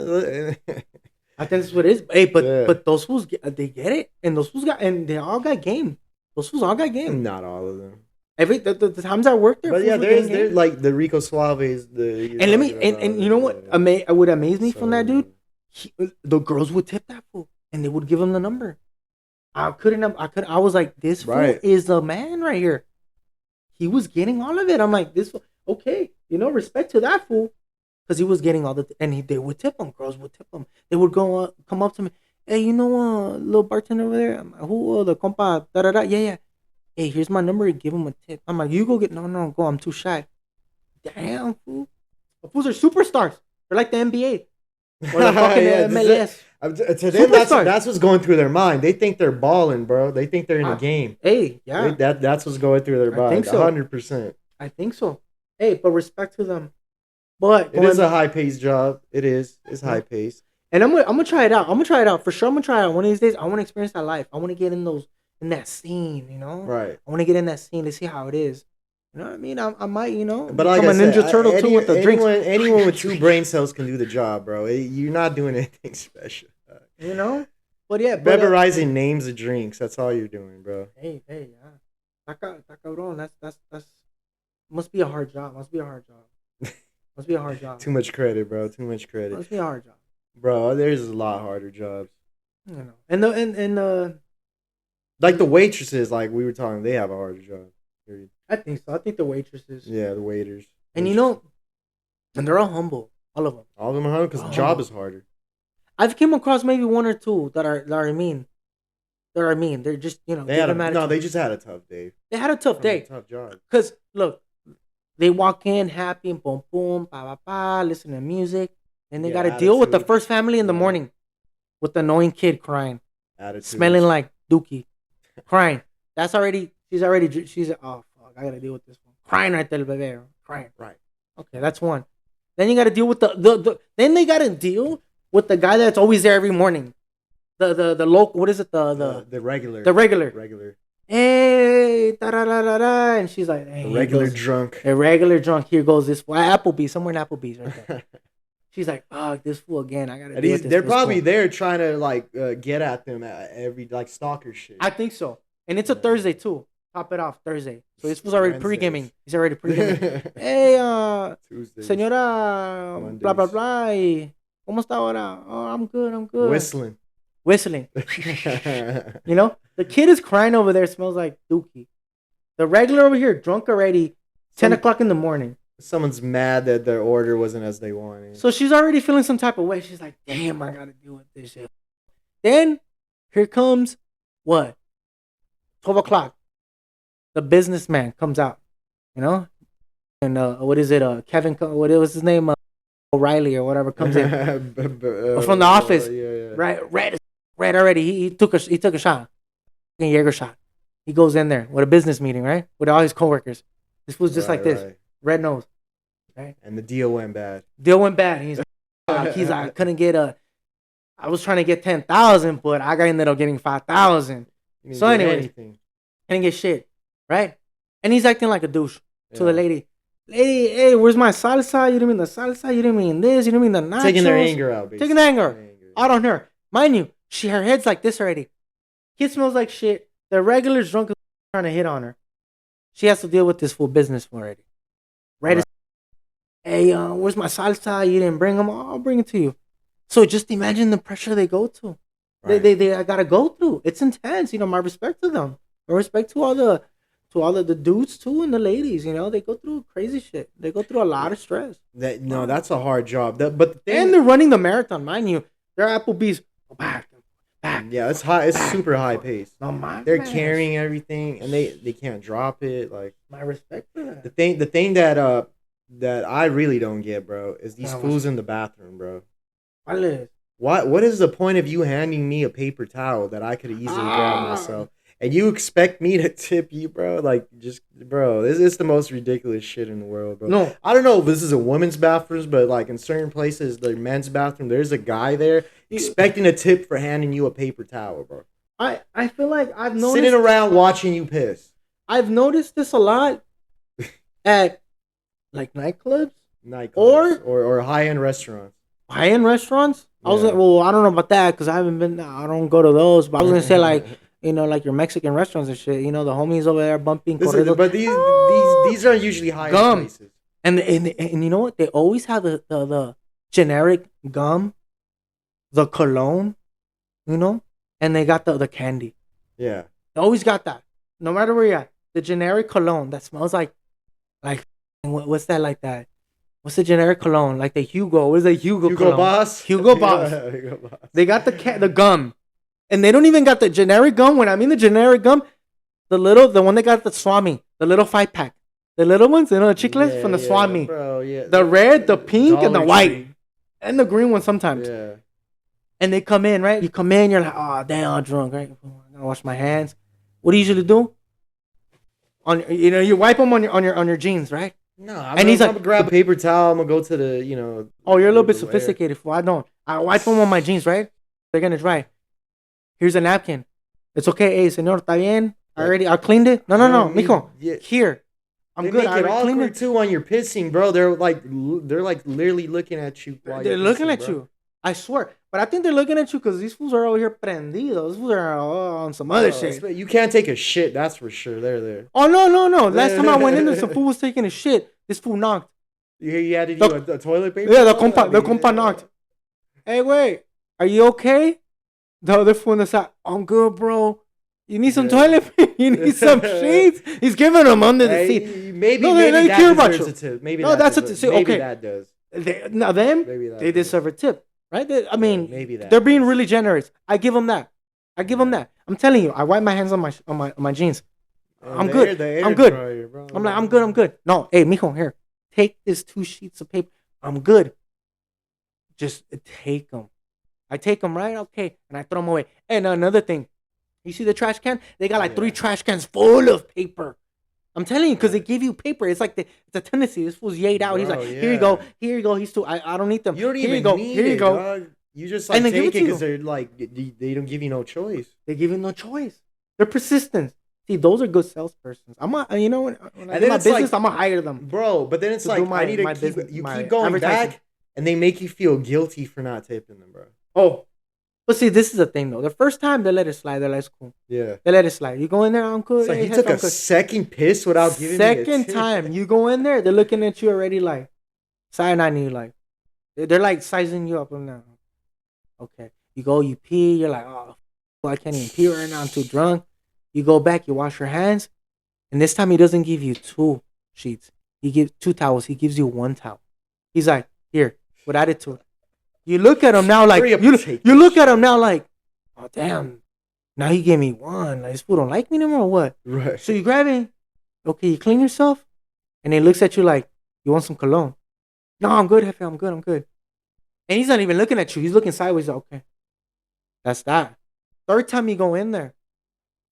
what it is. Hey, but those fools they get it, and they all got game. Those fools all got game. Not all of them. The times I worked there, but yeah, there's like the Rico Suaves. And you know what? Would amaze me from that dude. The girls would tip that fool, and they would give him the number. I was like, this fool is a man right here. He was getting all of it. I'm like, this fool, okay, respect to that fool, because he was getting all they would tip him. Girls would tip him. They would go come up to me, hey, little bartender over there. I'm like, who? The compa, da da da. Yeah. Hey, here's my number. Give him a tip. I'm like, you go get. No, go. I'm too shy. Damn, fool. The fools are superstars. They're like the NBA. Or the fucking MLS. To them, that's what's going through their mind. They think they're balling, bro. They think they're in a game. Hey, yeah. That's what's going through their mind. 100%. I think so. Hey, but respect to them. But it is a high paced job. It is. It's high paced. And I'm gonna try it out. For sure. I'm gonna try it out one of these days. I want to experience that life. I want to get in that scene. Right. I want to get in that scene to see how it is. You know what I mean? I might, but like I'm a Ninja Turtle too with the drinks. Anyone with 2 brain cells can do the job, bro. You're not doing anything special. But yeah, memorizing names of drinks. That's all you're doing, bro. Hey, yeah. Está cabrón. That's must be a hard job. Must be a hard job. Too much credit, bro. Too much credit. Must be a hard job, bro. There's a lot harder jobs. And like the waitresses, like we were talking, they have a harder job. Period. I think so. I think the waitresses. Yeah, the waiters. And and they're all humble. All of them. All of them are humble because the job is harder. I've came across maybe 1 or 2 that are mean. They're just, they just had a tough day. They had a tough day. Tough job. Because, look, they walk in happy and boom, boom, pa, pa, pa, listen to music. And they got to deal with the first family in the morning with the annoying kid crying. Attitude. Smelling like Dookie. Crying. She's oh, fuck, I got to deal with this one. Crying right there, baby. Crying. Right. Okay, that's one. Then you got to deal with then they got to deal with the guy that's always there every morning. The local, what is it? The regular. The regular. Regular. Hey, da da da da da, and she's like, hey, drunk. A regular drunk. Here goes this fool. Applebee's, somewhere in Applebee's right there. She's like, fuck, this fool again. I gotta. They're probably there trying to get at them at every stalker shit. I think so, and it's a Thursday too. Top it off Thursday. So this was already pre-gaming. He's already pre-gaming. Hey, Tuesdays. Señora, Mondays. blah blah blah. ¿Cómo está ahora? Oh, I'm good. Whistling. The kid is crying over there. Smells like Dookie. The regular over here, drunk already. 10 o'clock in the morning. Someone's mad that their order wasn't as they wanted. So she's already feeling some type of way. She's like, damn, I gotta deal with this shit. Then here comes what? 12 o'clock. The businessman comes out, and what is it? Kevin, what was his name? O'Reilly or whatever comes in from the office. Yeah. Right, red already. He took a shot, a Jaeger shot. He goes in there with a business meeting, right, with all his coworkers. This was just like this, red nose, right? And the deal went bad. And he's like, I couldn't get I was trying to get 10,000, but I ended up getting 5,000. So anyway, didn't get shit. Right? And he's acting like a douche to the lady. Lady, hey, where's my salsa? You didn't mean the salsa. You didn't mean this. You didn't mean the nachos. Taking their anger out, basically. Taking the anger out on her. Mind you, her head's like this already. Kid smells like shit. The regular's drunk trying to hit on her. She has to deal with this full business already. Right? Hey, where's my salsa? You didn't bring them. I'll bring it to you. So just imagine the pressure they go to. Right. They gotta go through. It's intense. My respect to them. My respect to all the dudes too and the ladies. They go through crazy shit. They go through a lot of stress. That's a hard job. But the thing, And they're running the marathon, mind you. They're Applebee's. Back. Yeah, it's high. It's super high pace. They're Man. carrying everything, and they can't drop it. Like, My respect for that. the thing that I really don't get, bro, is these fools in the bathroom, bro. What is the point of you handing me a paper towel that I could have easily grabbed myself? And you expect me to tip you, bro? Like, bro, this is the most ridiculous shit in the world, bro. No. I don't know if this is a women's bathroom, but like in certain places, the men's bathroom, there's a guy there expecting a tip for handing you a paper towel, bro. I feel like I've noticed sitting around watching you piss. I've noticed this a lot at like nightclubs or high-end restaurants. High-end restaurants? Yeah. I was like, well, I don't know about that because I don't go to those. But I was gonna say like, like your Mexican restaurants and shit. The homies over there bumping. But these are usually high-end places. And you know what? They always have the generic gum, the cologne, and they got the candy. Yeah. They always got that. No matter where you're at. The generic cologne that smells like what's that like that? What's the generic cologne? Like the Hugo. What is the Hugo cologne? Boss? Hugo Boss. Hugo Boss. They got the gum. And they don't even got the generic gum. When I mean the generic gum, the one that got the Swami, the little 5-pack. The little ones, the chiclets from the Swami. Bro, yeah. The red, the pink, and the white. Tree. And the green one sometimes. Yeah. And they come in, right? You come in, you're like, oh, damn, I'm drunk, right? I gotta wash my hands. What do you usually do? You wipe them on your jeans, right? No, I'm gonna grab a paper towel. I'm gonna go to the, Oh, you're a little bit sophisticated. Fool. I don't. I wipe them on my jeans, right? They're gonna dry. Here's a napkin. It's okay. Hey, señor, está bien? I cleaned it. No, mijo. Yeah. Here. I'm good. Make it awkward too when you're pissing, bro. They're like literally looking at you. They're looking at you. I swear. But I think they're looking at you because these fools are over here prendidos. These fools are on some other shit. You can't take a shit, that's for sure. They're there. Oh, no. Last time I went in there, some fool was taking a shit. This fool knocked. You had to do a toilet paper? Yeah, the compa knocked. Hey, wait. Are you okay? The other fool in the side. I'm good, bro. You need some toilet paper? You need some sheets? He's giving them under the seat. Maybe that deserves a tip. Maybe that's a tip. Maybe Okay. that does. They deserve a tip. Right? Maybe they're being really generous. I give them that. I'm telling you, I wipe my hands on my jeans. I'm good. I'm good. I'm good. No, hey, mijo, here. Take this 2 sheets of paper. I'm good. Just take them. I take them, right? Okay. And I throw them away. And another thing. You see the trash can? They got like 3 trash cans full of paper. I'm telling you, because they give you paper. It's like it's a tendency. This fool's yayed out. He's like, here you go. He's too. I don't need them. You don't even need it, dog. You just like take it because they're like they don't give you no choice. They give you no choice. They're persistent. See, those are good salespersons. I'm a, when I do my business, like, I'm gonna hire them, bro. But then it's like I need to keep. You keep going back, and they make you feel guilty for not tipping them, bro. Oh, but see, this is the thing though. The first time they let it slide, they're like, it's cool. Yeah, they let it slide. You go in there, I'm good. So he took a second piss without giving me a tip. Second time you go in there, they're looking at you already like, cyanide you like. They're like sizing you up now. Okay, you go, you pee. You're like, oh, I can't even pee right now. I'm too drunk. You go back, you wash your hands, and this time he doesn't give you 2 sheets. He gives 2 towels. He gives you 1 towel. He's like, here, with attitude. You look at him now like you look at him now like, oh damn, now he gave me 1. Like, this fool don't like me anymore or what? Right. So you grab it. Okay, you clean yourself, and he looks at you like, you want some cologne? No, I'm good, Jefe. I'm good. And he's not even looking at you. He's looking sideways. Like, okay, that's that. Third time you go in there,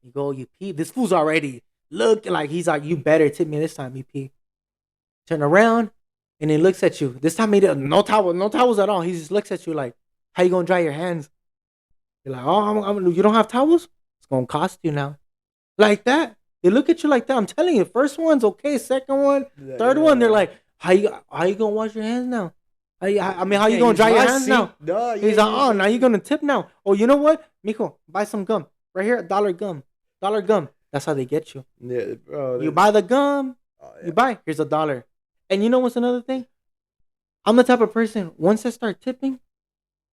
you go, you pee. This fool's already looking like he's like, you better tip me this time. You pee. Turn around. And he looks at you. This time he did no towels at all. He just looks at you like, how you gonna dry your hands? You're like, oh, you don't have towels? It's gonna cost you now. Like that. They look at you like that. I'm telling you, first one's okay. Second one, third one, they're like, how you gonna wash your hands now? How you gonna dry your hands now? He's like, oh, now you're gonna tip now. Oh, you know what, mijo, buy some gum right here. $1 gum. That's how they get you. Yeah, bro. You buy the gum. You buy. Here's $1. And you know what's another thing? I'm the type of person, once I start tipping,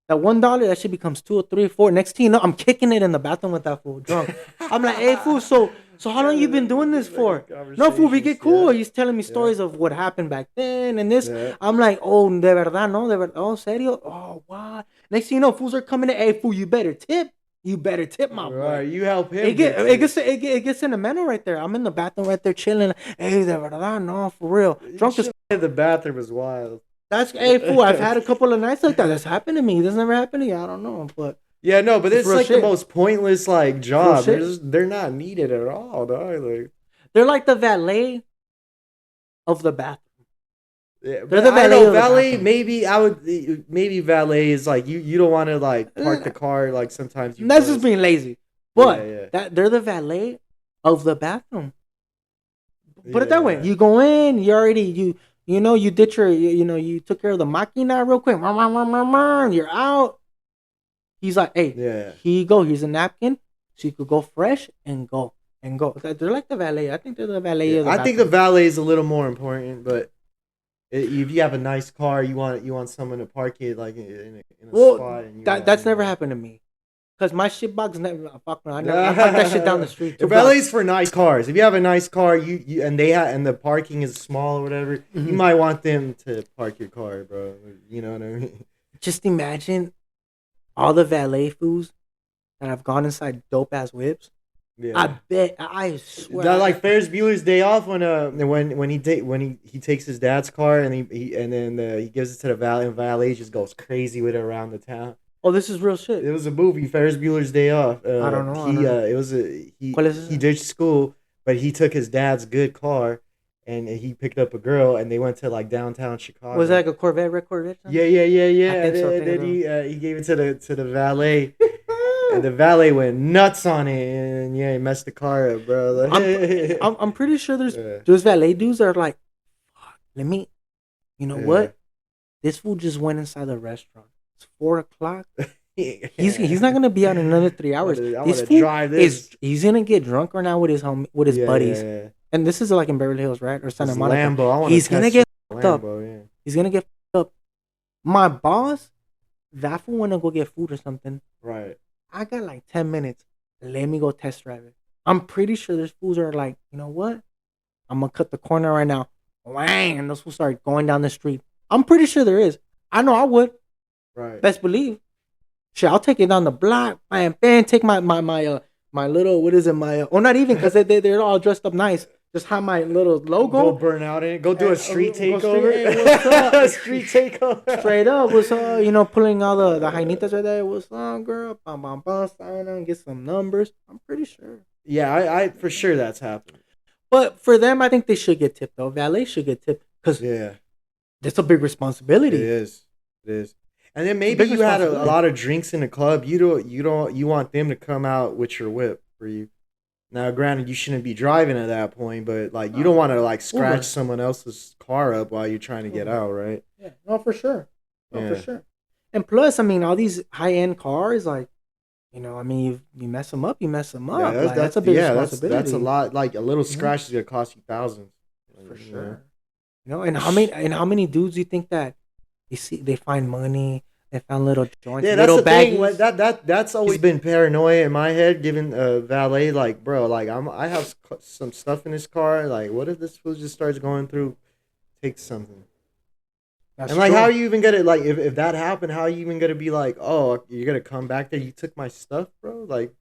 That $1, that shit becomes 2 or 3 or 4. Next thing you know, I'm kicking it in the bathroom with that fool drunk. I'm like, hey fool, so how long you been doing this for? No fool, we get cool. He's telling me stories of what happened back then and this. Yeah. I'm like, oh, de verdad, no, de verdad, oh, serio? Oh, wow. Next thing you know, fools are coming in. Hey fool, you better tip. You better tip my boy. Right, you help him. It gets sentimental right there. I'm in the bathroom right there chilling. Hey, de verdad, no, for real. Drunk as the bathroom is wild. that's hey fool. I've had a couple of nights like that. That's happened to me. This never happened to you. I don't know, but yeah, no, but it's like shit. the most pointless like job. They're not needed at all, dog. Like they're like the valet of the bathroom. Yeah, they're the valet. I know valet. Maybe valet is like you don't want to like park the car like sometimes. That's just being lazy. But yeah. that they're the valet of the bathroom. Put it that way. You go in. You already you did your you took care of the machina real quick. You're out. He's like, hey, here you go. Here's a napkin, so you could go fresh and go. They're like the valet. I think they're the valet. I think the valet is a little more important, but if you have a nice car, you want someone to park it like in a spot. And that's never happened to me. Cause my shit box never. I park that shit down the street. The valet's for nice cars. If you have a nice car, and the parking is small or whatever, you might want them to park your car, bro. You know what I mean? Just imagine all the valet fools that have gone inside dope ass whips. Yeah. I swear. That like Ferris Bueller's Day Off when he takes his dad's car and he gives it to the valet and valet just goes crazy with it around the town. Oh, this is real shit. It was a movie, Ferris Bueller's Day Off. I don't know. He ditched school, but he took his dad's good car and he picked up a girl and they went to like downtown Chicago. Was that like a Corvette, red Corvette? Yeah. And then he gave it to the valet. And the valet went nuts on it, and he messed the car up, bro. I'm pretty sure there's valet dudes that are like, let me, what? This fool just went inside the restaurant. It's 4:00. He's not gonna be out in another 3 hours. He's gonna get drunk right now with his buddies. Yeah. And this is like in Beverly Hills, right, or Santa Monica. Lambo. He's gonna get fucked up. Yeah. He's gonna get fucked up. My boss, that fool wanna go get food or something. Right. I got like 10 minutes. Let me go test drive it. I'm pretty sure there's fools that are like, you know what? I'm going to cut the corner right now. Wang! And those fools start going down the street. I'm pretty sure there is. I know I would. Right. Best believe. Shit, I'll take it down the block. Bam, take my little, what is it? Not even because they're all dressed up nice. Just have my little logo. Go burn out in it. Go do a street takeover. Street takeover. Straight up. What's up? Pulling all the jainitas right there. What's up, girl? Bam, bam, bam. Sign on. Get some numbers. I'm pretty sure. Yeah, I for sure that's happened. But for them, I think they should get tipped, though. Valet should get tipped. Because that's a big responsibility. It is. And then maybe you had a lot of drinks in the club. You want them to come out with your whip for you. Now, granted, you shouldn't be driving at that point, but like you don't want to like scratch someone else's car up while you're trying to get out, right? Yeah, no, for sure, for sure. And plus, I mean, all these high end cars, like, you mess them up, Yeah, that's a big responsibility. That's a lot. Like a little scratch is gonna cost you thousands. For sure. And how many dudes do you think that they find money? They found little joints, little baggies. That's always been paranoia in my head. Given valet, like, bro, like I have some stuff in this car. Like, what if this fool just starts going through, takes something? That's and like, true. How are you even gonna like if that happened? How are you even gonna be like, oh, you're gonna come back there? You took my stuff, bro. Like,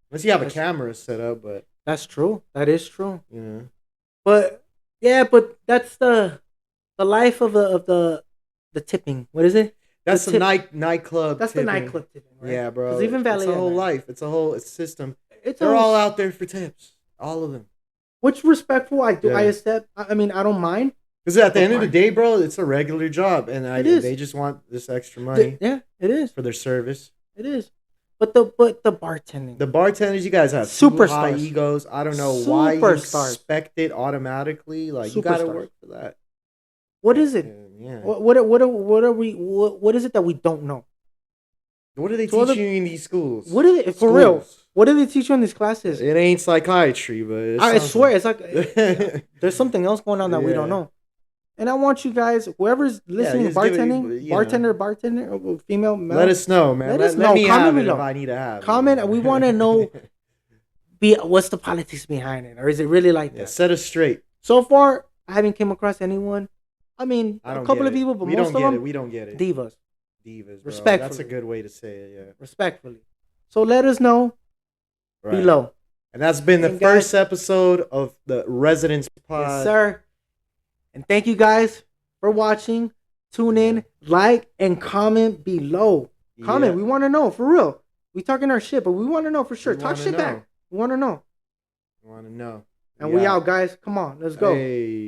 unless you have a camera set up, but that's true. That is true. Yeah. But that's the life of the tipping. What is it? That's the nightclub. That's tipping. The nightclub tipping, right? Yeah, bro. Because even valet, it's a whole life. It's a whole system. They're all out there for tips. All of them. Which respectful I do. Yeah. I accept. I mean, I don't mind. Because at the end of the day, bro, it's a regular job, and they just want this extra money. Yeah, it is for their service. It is. But the bartending. The bartenders, you guys have super high egos. I don't know why you expect it automatically. Like you got to work for that. What is it? Yeah. What are we? What is it that we don't know? What do they teach you in these schools? What are they for real? What do they teach you in these classes? It ain't psychiatry, but I swear it's like there's something else going on that we don't know. And I want you guys, whoever's listening, just give it, bartender, or female, male, let us know, man. Let us know. Let me Comment have it below. if I need to have it. Comment. We want to know what's the politics behind it, or is it really like that? Set us straight. So far, I haven't came across anyone. I mean, a couple of people, but most of them, we don't get it. Divas, bro. Respectfully. That's a good way to say it. Yeah. Respectfully. So let us know below. And that's been the first episode of the Rezenens Podcast. Yes, sir. And thank you guys for watching. Tune in, like, and comment below. Comment. We want to know, for real. We talking our shit, but we want to know for sure. Talk shit back. We want to know. We want to know. And we out, guys. Come on. Let's go. Hey.